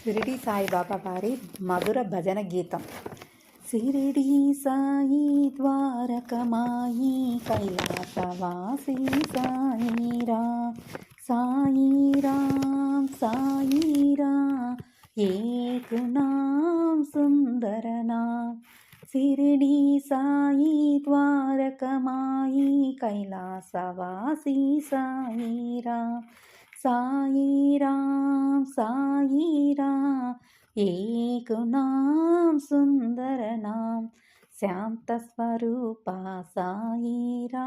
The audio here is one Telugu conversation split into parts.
షిరిడి సాయిబాబా వారి మధుర భజన గీతం. షిరిడి సాయి ద్వారకమాయి కైలాసవాసి సాయిరా సాయిరాం సాయిరా ఏక్ నాం సుందర నాం. షిరిడి సాయి ద్వారకమాయి కైలాసవాసి సాయిరా సాయిరాం సాయిరా ఏక్ నాం సుందర నాం. శాంత స్వరూప సాయిరా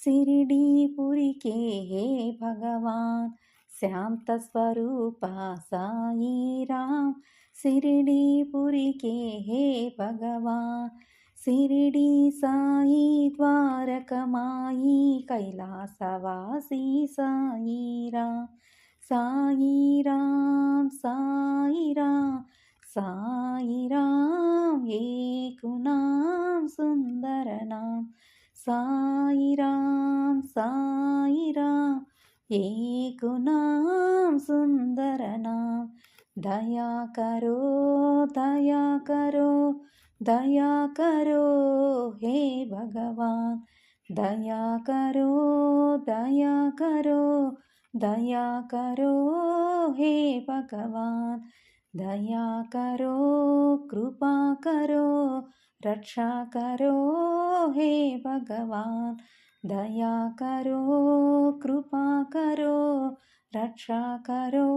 షిరిడీపురి के हे भगवान. శాంత స్వరూప సాయిరా షిరిడీపురి के हे भगवान. షిరిడి సాయి ద్వారకమాయి కైలాసవాసి సాయిరా సాయిరాం సాయిరా సాయిరాం ఏక్ నాం సుందర నాం. సాయిరాం సాయిరా ఏక్ నాం సుందర నాం. దయా కరో దయా కరో దయా కరో हे भगवान. दया करो दया करो दया करो हे भगवान. दया करो कृपा करो रक्षा करो हे भगवान. दया करो कृपा करो रक्षा करो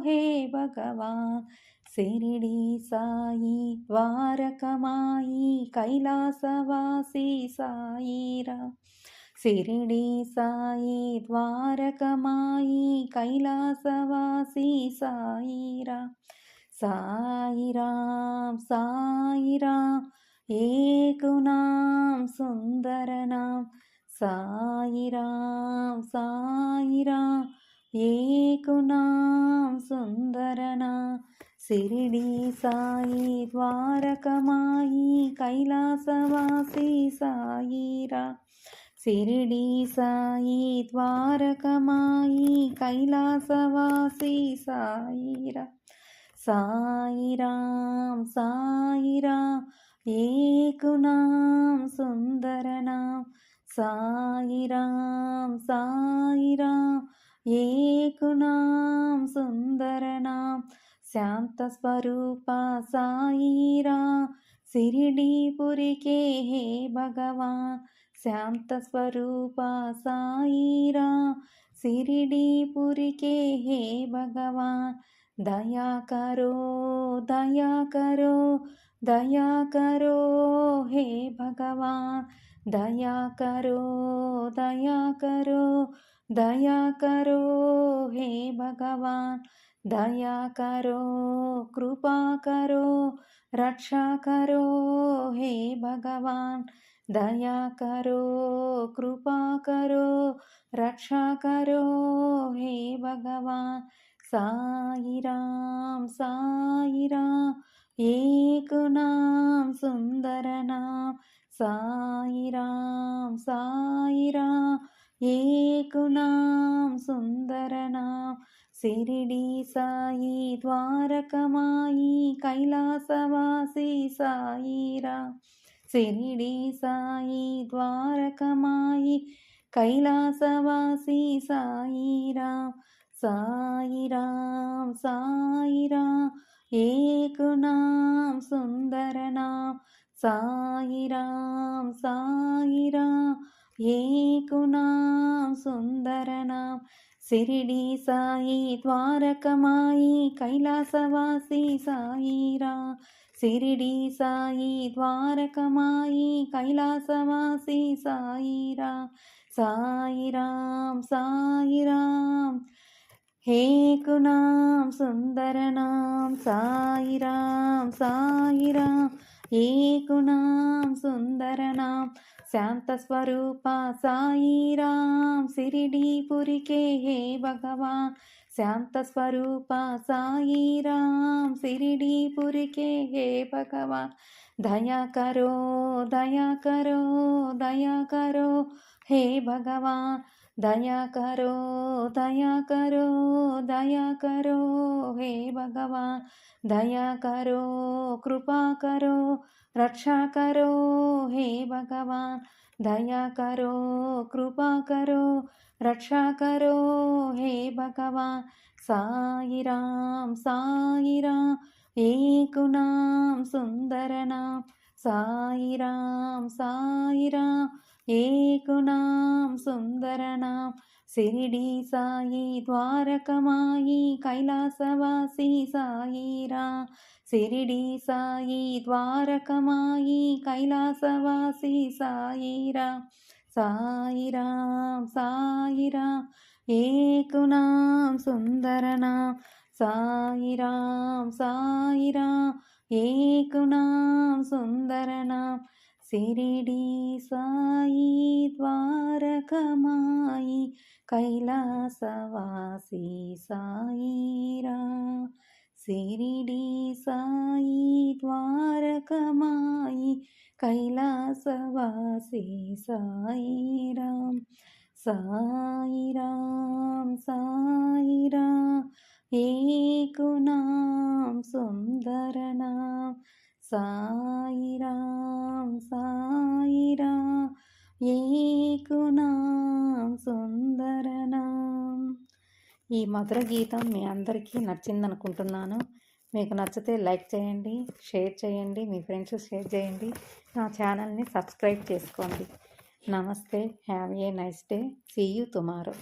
हे भगवान. షిరిడి సాయి ద్వారకమాయి కైలాసవాసి సాయిరా షిరిడి సాయి ద్వారకమాయి కైలాసవాసి సాయిరా సాయిరాం సాయిరా ఏక్ నాం సుందర నాం. సాయిరాం సాయిరా ఏక్ నాం సుందర నాం. షిరిడి సాయి ద్వారకమాయి కైలాసవాసి సాయిరా షిరిడి సాయి ద్వారకమాయి కైలాసవాసి సాయిరా సాయిరాం సాయిరా ఏక్ నాం సుందర నాం. సాయిరాం సాయిరా ఏక్ నాం సుందర నాం. శాంత స్వరూప సాయిరా షిరిడీపురి के हे भगवान. శాంత స్వరూప సాయిరా షిరిడీపురి के हे भगवान. దయా కరో దయా కరో దయా కరో हे भगवान. దయా కరో దయా కరో దయా కరో हे भगवान. दया करो कृपा करो रक्षा करो हे भगवान. दया करो कृपा करो रक्षा करो हे भगवान. साईराम साईराम एक नाम सुंदर नाम. साईराम साईराम एक नाम सुंदर नाम. షిరిడి సాయి ద్వారకమాయి కైలాసవాసి సాయిరా షిరిడి సాయి ద్వారకమాయి కైలాసవాసి సాయిరా సాయిరాం సాయిరా ఏక్ నాం సుందర నాం. సాయిరాం సాయిరా ఏక్ నాం సుందర నాం. షిరిడి సాయి ద్వారకమాయి కైలాసవాసి సాయిరా షిరిడి సాయి ద్వారకమాయి కైలాసవాసి సాయిరా సాయిరాం సాయిరాం ఏక్ నాం సుందర నాం. సాయిరాం సాయిరా ఏక్ నాం సుందర నాం. శాంత స్వరూప సాయిరాం షిరిడీపురి के हे भगवान. శాంత స్వరూప సాయిరాం షిరిడీపురి के हे भगवान. దయా కరో దయా కరో దయా కరో हे भगवान. दया करो दया करो दया करो हे भगवान, दया करो कृपा करो रक्षा करो हे भगवान, दया करो कृपा करो रक्षा करो हे भगवान। साई राम एक नाम सुंदर नाम, साई राम एक नाम सुंदर नाम। शिरडी साई द्वारकमाई कैलासवासी साई राम, शिरडी साई द्वारकमाई कैलासवासी साई राम, साई राम एक नाम सुंदर नाम, साई राम एक नाम सुंदर नाम। शिरडी साई द्वारकमाई कैलासवासी साई राम, शिरडी साई द्वारकमाई कैलासवासी साई राम, साई राम एक नाम सुंदर नाम, साई राम एक नाम సుందర నామ। ఈ మధుర గీతం మీ అందరికీ నచ్చిందనుకుంటున్నాను। మీకు నచ్చితే లైక్ చేయండి, షేర్ చేయండి, మీ ఫ్రెండ్స్ షేర్ చేయండి, నా ఛానల్ని సబ్స్క్రైబ్ చేసుకోండి। నమస్తే, have a nice day, see you tomorrow.